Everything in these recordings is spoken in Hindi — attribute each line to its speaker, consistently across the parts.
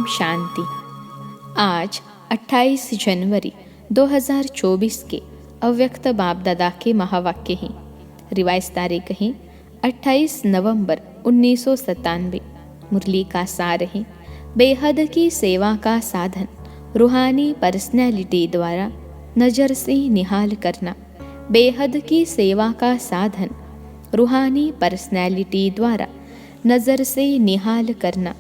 Speaker 1: शांति। आज 28 जनवरी 2024 के अव्यक्त बाप दादा के महावाक्य हैं। रिवाइज तारीख है 28 नवंबर 1997। मुरली का सार है, बेहद की सेवा का साधन रूहानी पर्सनैलिटी द्वारा नज़र से निहाल करना। बेहद की सेवा का साधन रूहानी पर्सनैलिटी द्वारा नज़र से निहाल करना।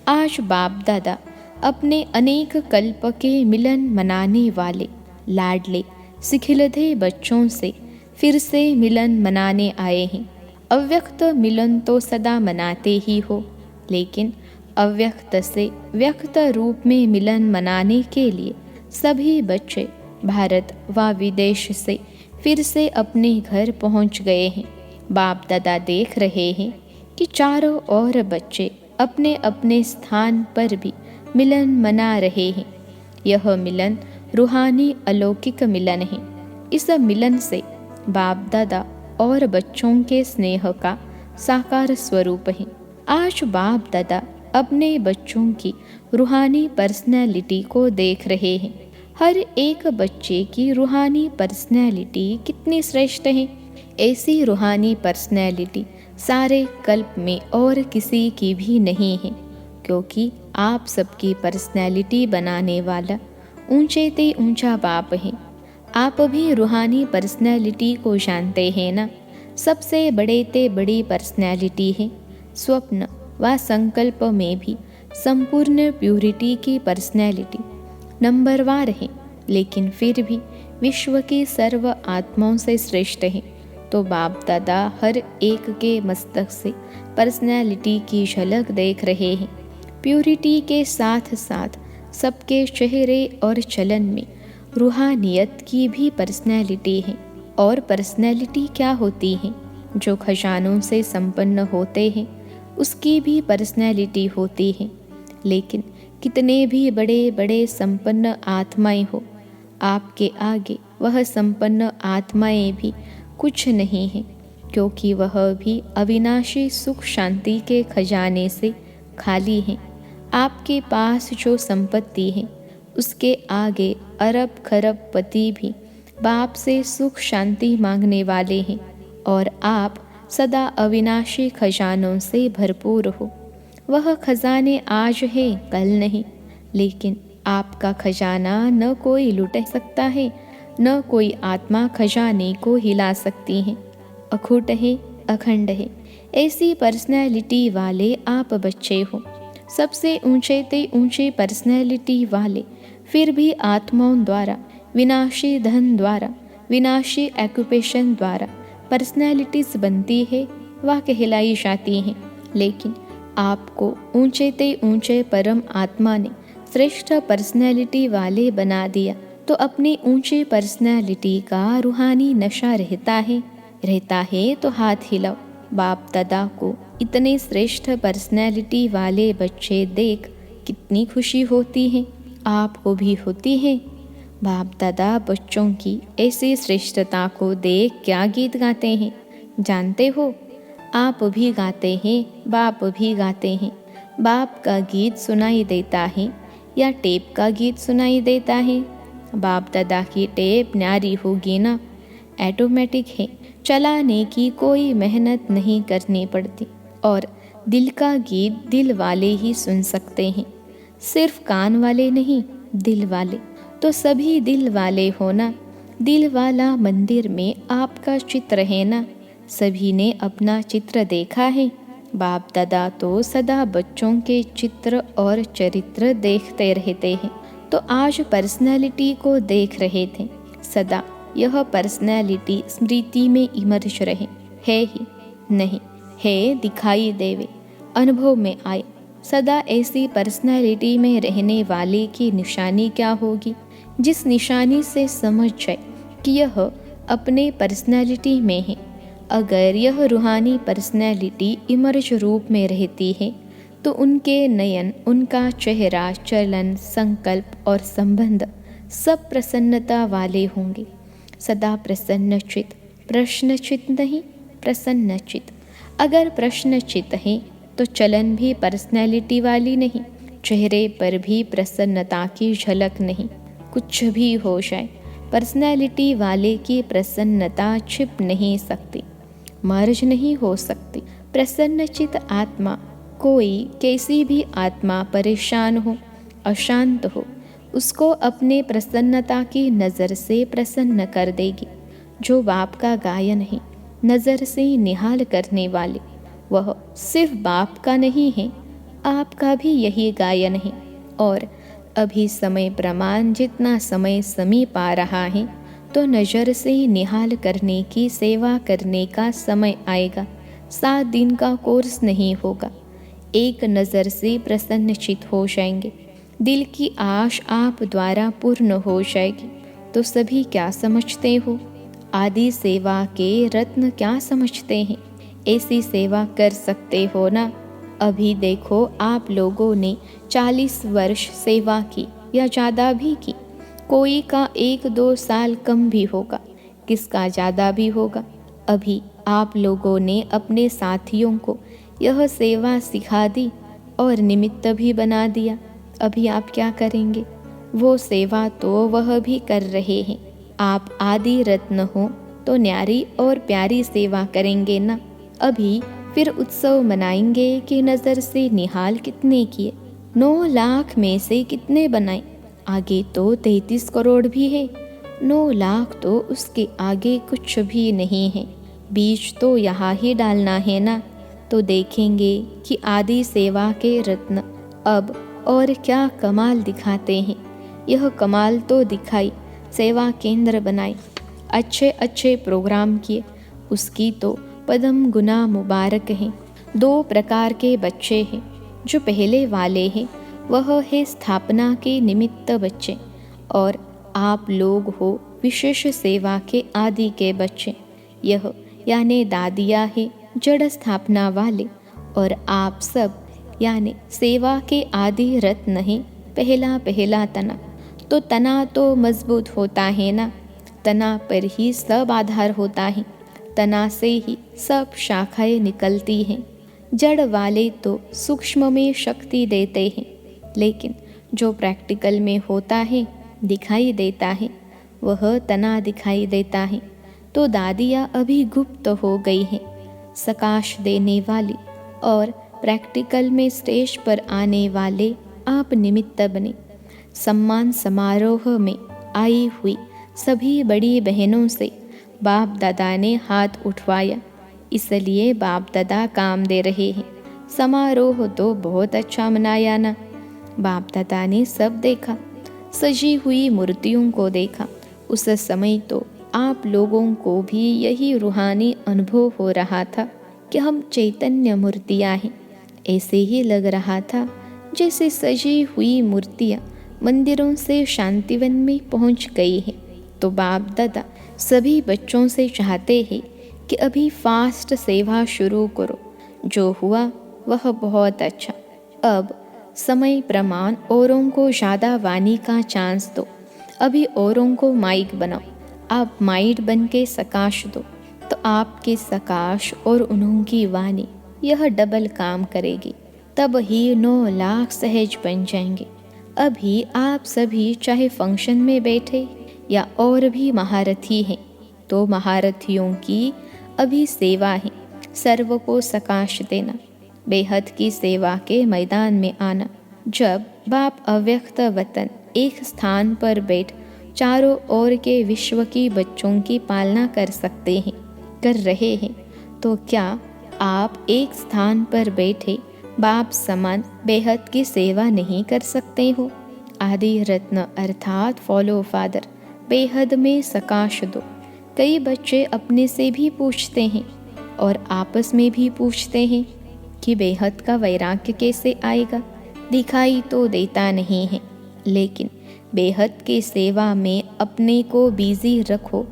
Speaker 1: आज बाप दादा अपने अनेक कल्प के मिलन मनाने वाले लाडले सिखिलधे बच्चों से फिर से मिलन मनाने आए हैं। अव्यक्त मिलन तो सदा मनाते ही हो, लेकिन अव्यक्त से व्यक्त रूप में मिलन मनाने के लिए सभी बच्चे भारत व विदेश से फिर से अपने घर पहुंच गए हैं। बाप दादा देख रहे हैं कि चारों ओर बच्चे अपने अपने स्थान पर भी मिलन मना रहे हैं। यह मिलन रूहानी अलौकिक मिलन है। इस मिलन से बाप दादा और बच्चों के स्नेह का साकार स्वरूप है। आज बाप दादा अपने बच्चों की रूहानी पर्सनैलिटी को देख रहे हैं। हर एक बच्चे की रूहानी पर्सनैलिटी कितनी श्रेष्ठ है। ऐसी रूहानी पर्सनैलिटी सारे कल्प में और किसी की भी नहीं है, क्योंकि आप सबकी पर्सनैलिटी बनाने वाला ऊंचे ते ऊंचा बाप है। आप भी रूहानी पर्सनैलिटी को जानते हैं ना। सबसे बड़े ते बड़ी पर्सनैलिटी है। स्वप्न व संकल्प में भी संपूर्ण प्यूरिटी की पर्सनैलिटी नंबरवार है, लेकिन फिर भी विश्व की सर्व आत्माओं से श्रेष्ठ है। तो बाप दादा हर एक के मस्तक से पर्सनैलिटी की झलक देख रहे हैं। प्यूरिटी के साथ साथ सबके चेहरे और चलन में रूहानियत की भी पर्सनैलिटी है। और पर्सनैलिटी क्या होती है? जो खजानों से संपन्न होते हैं उसकी भी पर्सनैलिटी होती है। लेकिन कितने भी बड़े बड़े संपन्न आत्माएं हो, आपके आगे वह संपन्न आत्माएं भी कुछ नहीं है, क्योंकि वह भी अविनाशी सुख शांति के खजाने से खाली हैं। आपके पास जो संपत्ति है उसके आगे अरब खरब पति भी बाप से सुख शांति मांगने वाले हैं, और आप सदा अविनाशी खजानों से भरपूर हो। वह खजाने आज है कल नहीं, लेकिन आपका खजाना न कोई लुट सकता है, न कोई आत्मा खजाने को हिला सकती है। अखूट है, अखंड है। ऐसी पर्सनैलिटी वाले आप बच्चे हो। सबसे ऊंचे ते ऊंचे पर्सनैलिटी वाले फिर भी आत्माओं द्वारा, विनाशी धन द्वारा, विनाशी ऑक्यूपेशन द्वारा पर्सनैलिटीज बनती है व कहलाई जाती हैं। लेकिन आपको ऊंचे ते ऊंचे परम आत्मा ने श्रेष्ठ पर्सनैलिटी वाले बना दिया, तो अपनी ऊंची पर्सनैलिटी का रूहानी नशा रहता है तो हाथ हिलाओ। बाप दादा को इतने श्रेष्ठ पर्सनैलिटी वाले बच्चे देख कितनी खुशी होती है। आपको भी होती है। बाप दादा बच्चों की ऐसी श्रेष्ठता को देख क्या गीत गाते हैं जानते हो? आप भी गाते हैं, बाप भी गाते हैं। बाप का गीत सुनाई देता है या टेप का गीत सुनाई देता है? बाप दादा की टेप न्यारी होगी ना, ऑटोमेटिक है। चलाने की कोई मेहनत नहीं करनी पड़ती, और दिल का गीत दिल वाले ही सुन सकते हैं। सिर्फ कान वाले नहीं, दिल वाले। तो सभी दिल वाले हो ना। दिल वाला मंदिर में आपका चित्र है ना। सभी ने अपना चित्र देखा है। बाप दादा तो सदा बच्चों के चित्र और चरित्र देखते रहते हैं। तो आज पर्सनैलिटी को देख रहे थे। सदा यह पर्सनैलिटी स्मृति में इमर्ज रहे। है ही नहीं है, दिखाई देवे, अनुभव में आए। सदा ऐसी पर्सनैलिटी में रहने वाले की निशानी क्या होगी? जिस निशानी से समझ जाए कि यह अपने पर्सनैलिटी में है। अगर यह रूहानी पर्सनैलिटी इमर्ज रूप में रहती है तो उनके नयन, उनका चेहरा, चलन, संकल्प और संबंध सब प्रसन्नता वाले होंगे। सदा प्रसन्नचित, प्रश्नचित नहीं, प्रसन्नचित। अगर प्रश्नचित है तो चलन भी पर्सनैलिटी वाली नहीं, चेहरे पर भी प्रसन्नता की झलक नहीं। कुछ भी हो जाए, पर्सनैलिटी वाले की प्रसन्नता छिप नहीं सकती, मर्ज नहीं हो सकती। प्रसन्नचित आत्मा, कोई कैसी भी आत्मा परेशान हो, अशांत हो, उसको अपने प्रसन्नता की नज़र से प्रसन्न कर देगी। जो बाप का गायन है, नज़र से निहाल करने वाले, वह सिर्फ बाप का नहीं है, आपका भी यही गायन है। और अभी समय प्रमाण जितना समय समीप आ रहा है, तो नज़र से निहाल करने की सेवा करने का समय आएगा। 7 दिन का कोर्स नहीं होगा, एक नज़र से प्रसन्नचित हो जाएंगे। दिल की आश आप द्वारा पूर्ण हो जाएगी। तो सभी क्या समझते हो? आदि सेवा के रत्न क्या समझते हैं? ऐसी सेवा कर सकते हो ना? अभी देखो, आप लोगों ने 40 वर्ष सेवा की या ज़्यादा भी की। कोई का 1-2 साल कम भी होगा, किसका ज़्यादा भी होगा। अभी आप लोगों ने अपने साथियों को यह सेवा सिखा दी और निमित्त भी बना दिया। अभी आप क्या करेंगे? वो सेवा तो वह भी कर रहे हैं। आप आदि रत्न हो तो न्यारी और प्यारी सेवा करेंगे ना। अभी फिर उत्सव मनाएंगे कि नज़र से निहाल कितने किए, 9 लाख में से कितने बनाए। आगे तो 33 करोड़ भी है, 9 लाख तो उसके आगे कुछ भी नहीं है। बीज तो यहाँ ही डालना है ना। तो देखेंगे कि आदि सेवा के रत्न अब और क्या कमाल दिखाते हैं। यह कमाल तो दिखाई, सेवा केंद्र बनाए, अच्छे अच्छे प्रोग्राम किए, उसकी तो पदम गुना मुबारक हैं। 2 प्रकार के बच्चे हैं। जो पहले वाले हैं वह है स्थापना के निमित्त बच्चे, और आप लोग हो विशेष सेवा के आदि के बच्चे। यह यानी दादिया है जड़ स्थापना वाले, और आप सब यानी सेवा के आदि रत्न है पहला पहला तना। तो तना तो मजबूत होता है ना, तना पर ही सब आधार होता है, तना से ही सब शाखाएं निकलती हैं। जड़ वाले तो सूक्ष्म में शक्ति देते हैं, लेकिन जो प्रैक्टिकल में होता है, दिखाई देता है, वह तना दिखाई देता है। तो दादियाँ अभी गुप्त हो गई हैं, सकाश देने वाली, और प्रैक्टिकल में स्टेज पर आने वाले आप निमित्त बने। सम्मान समारोह में आई हुई सभी बड़ी बहनों से बाप दादा ने हाथ उठवाया, इसलिए बाप दादा काम दे रहे हैं। समारोह तो बहुत अच्छा मनाया ना। बाप दादा ने सब देखा, सजी हुई मूर्तियों को देखा। उस समय तो आप लोगों को भी यही रूहानी अनुभव हो रहा था कि हम चैतन्य मूर्तियाँ हैं। ऐसे ही लग रहा था जैसे सजी हुई मूर्तियाँ मंदिरों से शांतिवन में पहुँच गई हैं। तो बाप दादा सभी बच्चों से चाहते हैं कि अभी फास्ट सेवा शुरू करो। जो हुआ वह बहुत अच्छा। अब समय प्रमाण औरों को ज़्यादा वाणी का चांस दो। अभी औरों को माइक बनाओ, आप माइक बन के सकाश दो, तो आपके सकाश और उन्होंने वाणी यह डबल काम करेगी। तब ही 9 लाख सहज बन जाएंगे। अभी आप सभी चाहे फंक्शन में बैठे या और भी महारथी हैं, तो महारथियों की अभी सेवा है सर्व को सकाश देना, बेहद की सेवा के मैदान में आना। जब बाप अव्यक्त वतन एक स्थान पर बैठ चारों ओर के विश्व की बच्चों की पालना कर सकते हैं, कर रहे हैं, तो क्या आप एक स्थान पर बैठे बाप समान बेहद की सेवा नहीं कर सकते हो? आदि रत्न अर्थात फॉलो फादर बेहद में सकाश दो। कई बच्चे अपने से भी पूछते हैं और आपस में भी पूछते हैं कि बेहद का वैराग्य कैसे आएगा। दिखाई तो देता नहीं है, लेकिन बेहद की सेवा में अपने को बिजी रखो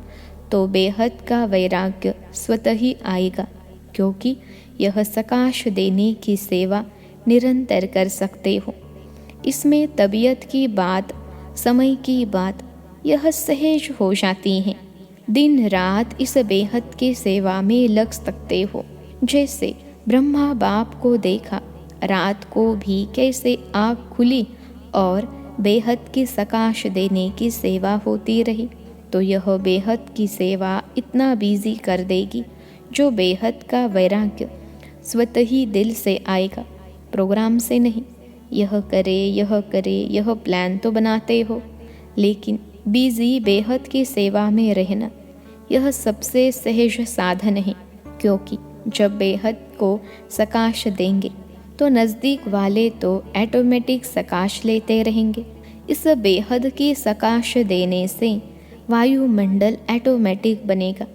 Speaker 1: तो बेहद का वैराग्य स्वतः ही आएगा, क्योंकि यह सकाश देने की सेवा निरंतर कर सकते हो। इसमें तबीयत की बात, समय की बात यह सहज हो जाती है। दिन रात इस बेहद की सेवा में लग सकते हो। जैसे ब्रह्मा बाप को देखा, रात को भी कैसे आँख खुली और बेहद की सकाश देने की सेवा होती रही, तो यह बेहद की सेवा इतना बिजी कर देगी जो बेहद का वैराग्य स्वतः ही दिल से आएगा, प्रोग्राम से नहीं। यह करे यह प्लान तो बनाते हो, लेकिन बिजी बेहद की सेवा में रहना यह सबसे सहज साधन है, क्योंकि जब बेहद को सकाश देंगे तो नज़दीक वाले तो ऑटोमेटिक सकाश लेते रहेंगे। इस बेहद की सकाश देने से वायुमंडल ऑटोमेटिक बनेगा।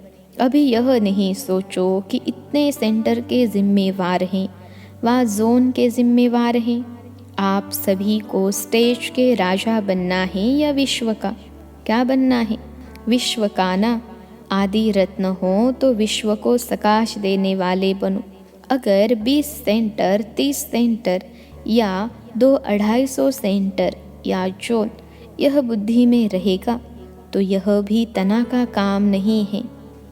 Speaker 1: अभी यह नहीं सोचो कि इतने सेंटर के जिम्मेवार हैं व जोन के जिम्मेवार हैं। आप सभी को स्टेज के राजा बनना है या विश्व का? क्या बनना है? विश्व का ना। आदि रत्न हो तो विश्व को सकाश देने वाले बनो। अगर 20 सेंटर 30 सेंटर या 200-250 सेंटर या जोन यह बुद्धि में रहेगा तो यह भी तना का काम नहीं है।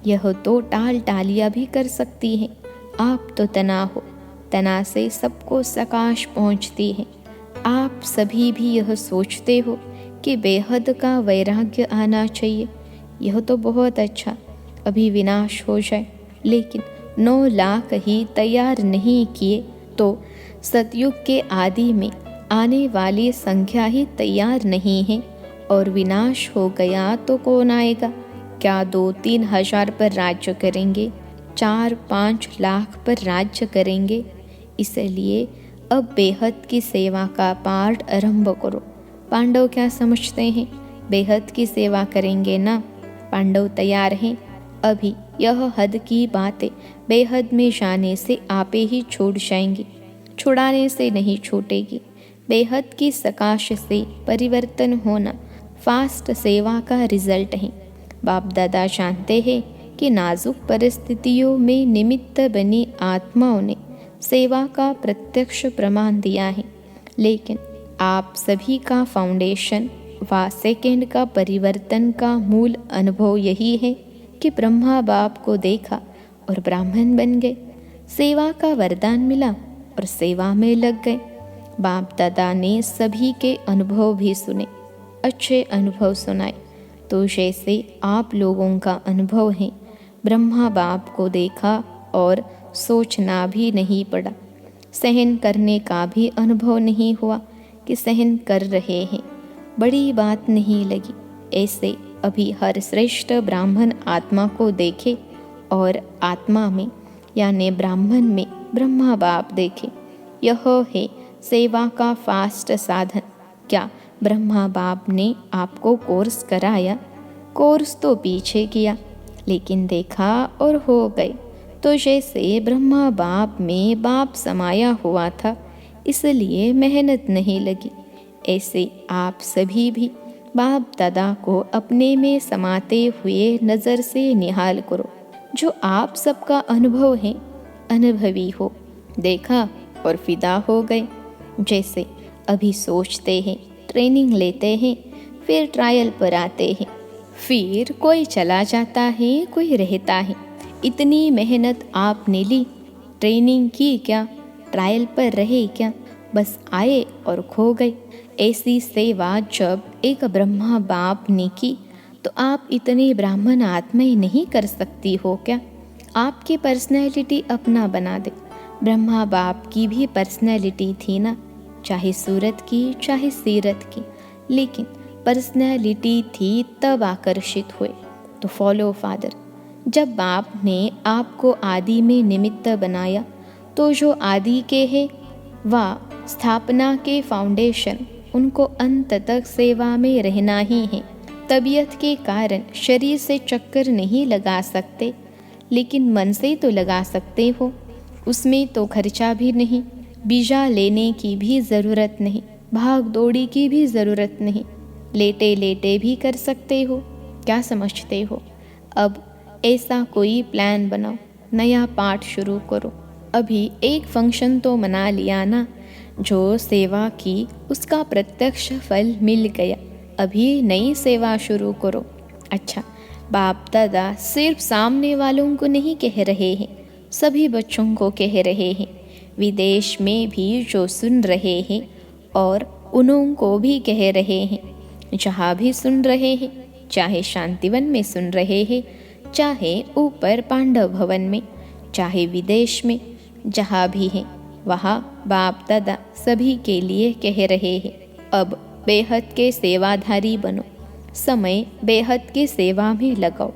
Speaker 1: यह तो टाल टालियाँ भी कर सकती है। आप तो तना हो, तना से सबको सकाश पहुँचती है। आप सभी भी यह सोचते हो कि बेहद का वैराग्य आना चाहिए। यह तो बहुत अच्छा, अभी विनाश हो जाए, लेकिन 9 लाख ही तैयार नहीं किए तो सतयुग के आदि में आने वाली संख्या ही तैयार नहीं है, और विनाश हो गया तो कौन आएगा? क्या 2-3 हजार पर राज्य करेंगे? 4-5 लाख पर राज्य करेंगे? इसलिए अब बेहद की सेवा का पाठ आरंभ करो। पांडव क्या समझते हैं? बेहद की सेवा करेंगे ना। पांडव तैयार हैं। अभी यह हद की बातें बेहद में जाने से आपे ही छूट जाएंगी, छुड़ाने से नहीं छूटेगी। बेहद की सकाश से परिवर्तन होना फास्ट सेवा का रिजल्ट है। बाप दादा जानते हैं कि नाजुक परिस्थितियों में निमित्त बनी आत्माओं ने सेवा का प्रत्यक्ष प्रमाण दिया है, लेकिन आप सभी का फाउंडेशन व सेकेंड का परिवर्तन का मूल अनुभव यही है कि ब्रह्मा बाप को देखा और ब्राह्मण बन गए। सेवा का वरदान मिला और सेवा में लग गए। बाप दादा ने सभी के अनुभव भी सुने, अच्छे अनुभव सुनाए। तो जैसे आप लोगों का अनुभव है, ब्रह्मा बाप को देखा और सोचना भी नहीं पड़ा, सहन करने का भी अनुभव नहीं हुआ कि सहन कर रहे हैं, बड़ी बात नहीं लगी। ऐसे अभी हर श्रेष्ठ ब्राह्मण आत्मा को देखे और आत्मा में यानी ब्राह्मण में ब्रह्मा बाप देखे। यह है सेवा का फास्ट साधन। क्या ब्रह्मा बाप ने आपको कोर्स कराया? कोर्स तो पीछे किया, लेकिन देखा और हो गए। तो जैसे ब्रह्मा बाप में बाप समाया हुआ था, इसलिए मेहनत नहीं लगी, ऐसे आप सभी भी बाप दादा को अपने में समाते हुए नज़र से निहाल करो। जो आप सबका अनुभव है, अनुभवी हो, देखा और फिदा हो गए। जैसे अभी सोचते हैं, ट्रेनिंग लेते हैं, फिर ट्रायल पर आते हैं, फिर कोई चला जाता है, कोई रहता है। इतनी मेहनत आपने ली, ट्रेनिंग की क्या, ट्रायल पर रहे क्या, बस आए और खो गए। ऐसी सेवा जब एक ब्रह्मा बाप ने की तो आप इतनी ब्राह्मण आत्माएं नहीं कर सकती हो क्या? आपकी पर्सनैलिटी अपना बना दे। ब्रह्मा बाप की भी पर्सनैलिटी थी ना, चाहे सूरत की चाहे सीरत की, लेकिन पर्सनैलिटी थी तब आकर्षित हुए। तो फॉलो फादर। जब बाप ने आपको आदि में निमित्त बनाया तो जो आदि के है व स्थापना के फाउंडेशन, उनको अंत तक सेवा में रहना ही है। तबीयत के कारण शरीर से चक्कर नहीं लगा सकते, लेकिन मन से तो लगा सकते हो। उसमें तो खर्चा भी नहीं, बीजा लेने की भी ज़रूरत नहीं, भाग दौड़ी की भी ज़रूरत नहीं, लेटे लेटे भी कर सकते हो। क्या समझते हो? अब ऐसा कोई प्लान बनाओ, नया पाठ शुरू करो। अभी एक फंक्शन तो मना लिया ना, जो सेवा की उसका प्रत्यक्ष फल मिल गया। अभी नई सेवा शुरू करो। अच्छा, बाप दादा सिर्फ सामने वालों को नहीं कह रहे हैं, सभी बच्चों को कह रहे हैं। विदेश में भी जो सुन रहे हैं और उन्हों को भी कह रहे हैं, जहाँ भी सुन रहे हैं, चाहे शांतिवन में सुन रहे हैं, चाहे ऊपर पांडव भवन में, चाहे विदेश में, जहाँ भी हैं वहाँ बाप दादा सभी के लिए कह रहे हैं, अब बेहद के सेवाधारी बनो, समय बेहद की सेवा में लगाओ।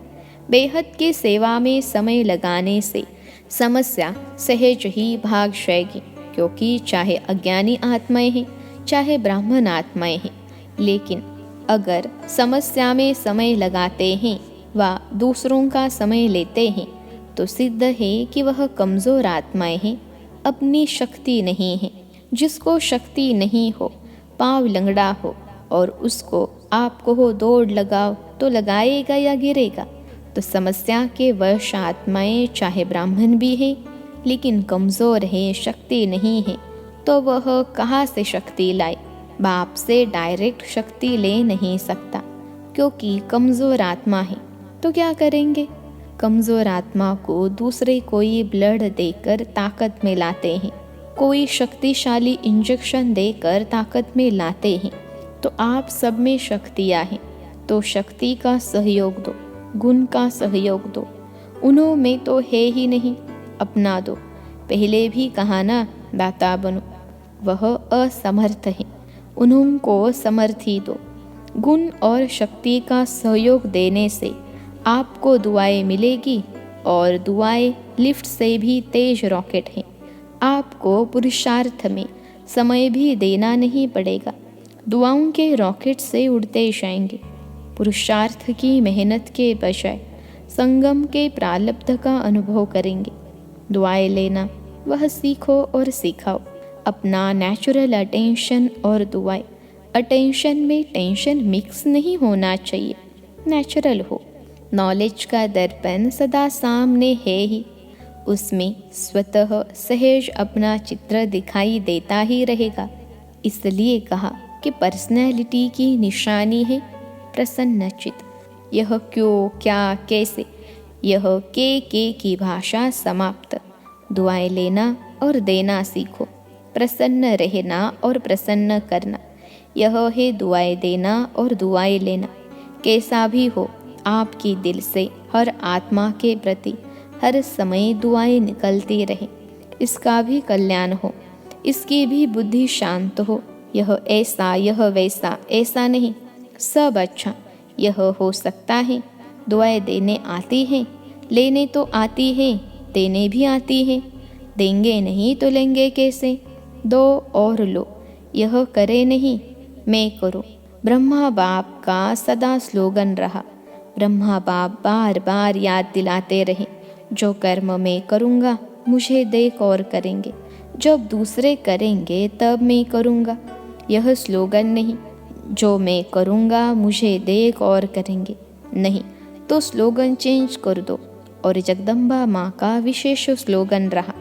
Speaker 1: बेहद की सेवा में समय लगाने से समस्या सहज ही भाग जाएगी, क्योंकि चाहे अज्ञानी आत्माएं हैं, चाहे ब्राह्मण आत्माएं हैं, लेकिन अगर समस्या में समय लगाते हैं व दूसरों का समय लेते हैं तो सिद्ध है कि वह कमज़ोर आत्माएं हैं, अपनी शक्ति नहीं है। जिसको शक्ति नहीं हो, पाँव लंगड़ा हो और उसको आप कहो दौड़ लगाओ तो लगाएगा या गिरेगा। तो समस्या के वश आत्माएं चाहे ब्राह्मण भी है लेकिन कमज़ोर है, शक्ति नहीं है, तो वह कहाँ से शक्ति लाए? बाप से डायरेक्ट शक्ति ले नहीं सकता, क्योंकि कमज़ोर आत्मा है। तो क्या करेंगे? कमज़ोर आत्मा को दूसरे कोई ब्लड देकर ताकत में लाते हैं, कोई शक्तिशाली इंजेक्शन देकर ताकत में लाते हैं। तो आप सब में शक्तियाँ हैं, तो शक्ति का सहयोग दो, गुण का सहयोग दो। उन्हों में तो है ही नहीं, अपना दो। पहले भी कहा ना, दाता बनो। वह असमर्थ है, उन्हों को समर्थी दो। गुण और शक्ति का सहयोग देने से आपको दुआएं मिलेगी, और दुआएं लिफ्ट से भी तेज रॉकेट हैं। आपको पुरुषार्थ में समय भी देना नहीं पड़ेगा, दुआओं के रॉकेट से उड़ते जाएंगे। पुरुषार्थ की मेहनत के बजाय संगम के प्रारब्ध का अनुभव करेंगे। दुआएं लेना वह सीखो और सिखाओ। अपना नेचुरल अटेंशन और दुआएं, अटेंशन में टेंशन मिक्स नहीं होना चाहिए, नेचुरल हो। नॉलेज का दर्पण सदा सामने है ही, उसमें स्वतः सहज अपना चित्र दिखाई देता ही रहेगा। इसलिए कहा कि पर्सनैलिटी की निशानी है प्रसन्नचित। यह क्यों, क्या, कैसे, यह के की भाषा समाप्त। दुआएं लेना और देना सीखो, प्रसन्न रहना और प्रसन्न करना, यह है दुआएं देना और दुआएं लेना। कैसा भी हो, आपकी दिल से हर आत्मा के प्रति हर समय दुआएं निकलती रहे, इसका भी कल्याण हो, इसकी भी बुद्धि शांत हो। यह ऐसा, यह वैसा, ऐसा नहीं, सब अच्छा। यह हो सकता है। दुआएं देने आती हैं, लेने तो आती है, देने भी आती है। देंगे नहीं तो लेंगे कैसे? दो और लो, यह करे नहीं, मैं करूं। ब्रह्मा बाप का सदा स्लोगन रहा। ब्रह्मा बाप बार बार याद दिलाते रहे, जो कर्म मैं करूँगा मुझे देख और करेंगे, जब दूसरे करेंगे तब मैं करूँगा। यह स्लोगन नहीं, जो मैं करूँगा मुझे देख और करेंगे, नहीं तो स्लोगन चेंज कर दो। और जगदम्बा माँ का विशेष स्लोगन रहा,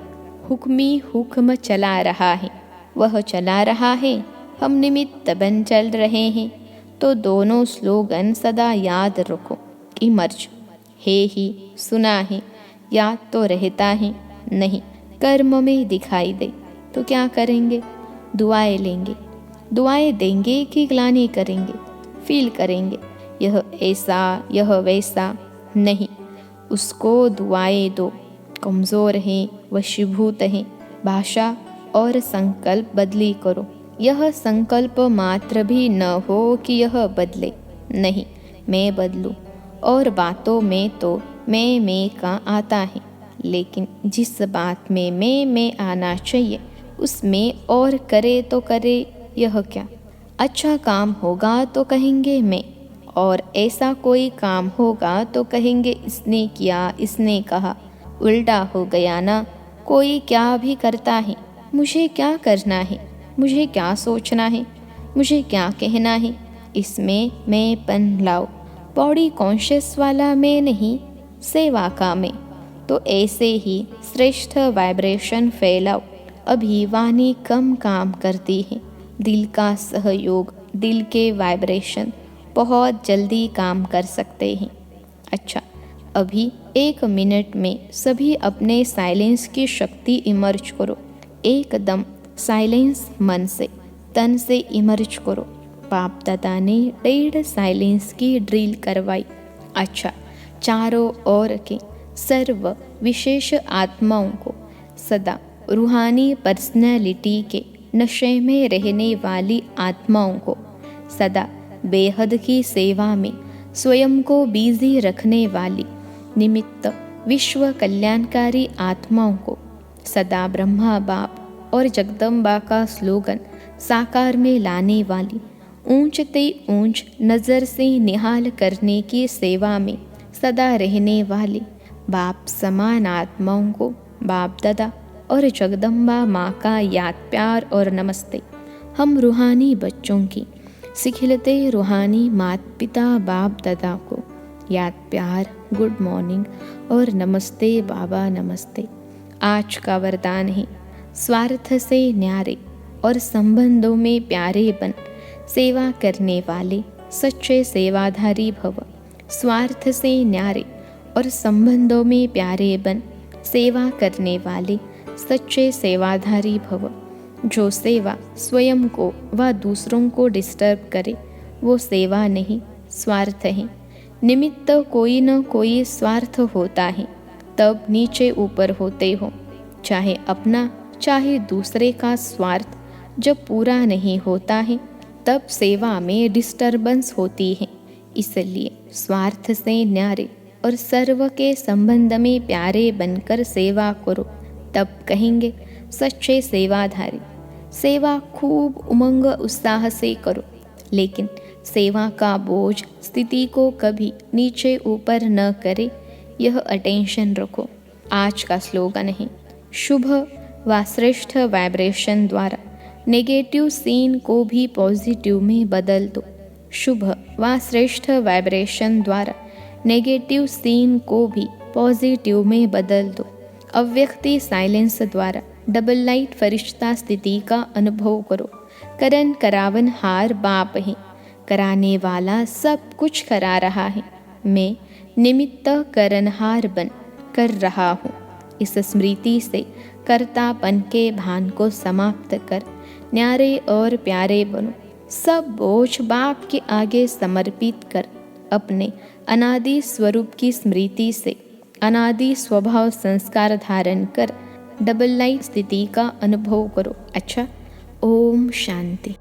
Speaker 1: हुक्मी हुक्म चला रहा है, वह चला रहा है, हम निमित्त बन चल रहे हैं। तो दोनों स्लोगन सदा याद रखो। इमर्ज है ही, सुना है, याद तो रहता है, नहीं कर्म में दिखाई दे तो क्या करेंगे? दुआएं लेंगे। दुआएं देंगे कि ग्लानि करेंगे, फील करेंगे यह ऐसा, यह वैसा, नहीं, उसको दुआएं दो। कमज़ोर हैं, वशीभूत हैं, भाषा और संकल्प बदली करो। यह संकल्प मात्र भी न हो कि यह बदले, नहीं मैं बदलूं। और बातों में तो मैं का आता है, लेकिन जिस बात में मैं आना चाहिए उसमें और करे तो करे, यह क्या? अच्छा काम होगा तो कहेंगे मैं, और ऐसा कोई काम होगा तो कहेंगे इसने किया, इसने कहा। उल्टा हो गया ना, कोई क्या भी करता है, मुझे क्या करना है, मुझे क्या सोचना है, मुझे क्या कहना है, इसमें मैं पन लाओ। बॉडी कॉन्शियस वाला मैं नहीं, सेवा का मैं। तो ऐसे ही श्रेष्ठ वाइब्रेशन फैलाओ। अभी वाणी कम काम करती है, दिल का सहयोग, दिल के वाइब्रेशन बहुत जल्दी काम कर सकते हैं। अच्छा, अभी 1 मिनट में सभी अपने साइलेंस की शक्ति इमर्ज करो। एकदम साइलेंस मन से तन से इमर्ज करो। बाप दादा ने डेढ़ साइलेंस की ड्रिल करवाई। अच्छा, चारों ओर के सर्व विशेष आत्माओं को सदा रूहानी पर्सनैलिटी के नशे में रहने वाली आत्माओं को सदा बेहद की सेवा में स्वयं को बिजी रखने वाली निमित्त विश्व कल्याणकारी आत्माओं को सदा ब्रह्मा बाप और जगदम्बा का स्लोगन साकार में लाने वाली ऊंचते ऊंच नज़र से निहाल करने की सेवा में सदा रहने वाले बाप समान आत्माओं को बाप दादा और जगदम्बा माँ का याद प्यार और नमस्ते। हम रूहानी बच्चों की सिखिलते रूहानी माता पिता बाप दादा को याद प्यार, गुड मॉर्निंग और नमस्ते बाबा नमस्ते। आज का वरदान है, स्वार्थ से न्यारे और संबंधों में प्यारे बन सेवा करने वाले सच्चे सेवाधारी भव। स्वार्थ से न्यारे और संबंधों में प्यारे बन सेवा करने वाले सच्चे सेवाधारी भव। जो सेवा स्वयं को व दूसरों को डिस्टर्ब करे वो सेवा नहीं, स्वार्थ है। निमित्त कोई न कोई स्वार्थ होता है, तब नीचे ऊपर होते हो। चाहे अपना चाहे दूसरे का स्वार्थ जब पूरा नहीं होता है तब सेवा में डिस्टर्बेंस होती है। इसलिए स्वार्थ से न्यारे और सर्व के संबंध में प्यारे बनकर सेवा करो, तब कहेंगे सच्चे सेवाधारी। सेवा खूब उमंग उत्साह से करो, लेकिन सेवा का बोझ स्थिति को कभी नीचे ऊपर न करे, यह अटेंशन रखो। आज का स्लोगन है, शुभ व श्रेष्ठ वाइब्रेशन द्वारा नेगेटिव सीन को भी पॉजिटिव में बदल दो। शुभ व श्रेष्ठ वाइब्रेशन द्वारा नेगेटिव सीन को भी पॉजिटिव में बदल दो। अव्यक्ति साइलेंस द्वारा डबल लाइट फरिश्ता स्थिति का अनुभव करो। करन करावन हार बाप है, कराने वाला सब कुछ करा रहा है। मैं निमित्त करनहार बन कर रहा हूँ। इस स्मृति से कर्तापन के भान को समाप्त कर न्यारे और प्यारे बनो। सब बोझ बाप के आगे समर्पित कर अपने अनादि स्वरूप की स्मृति से अनादि स्वभाव संस्कार धारण कर डबल लाइट स्थिति का अनुभव करो। अच्छा, ओम शांति।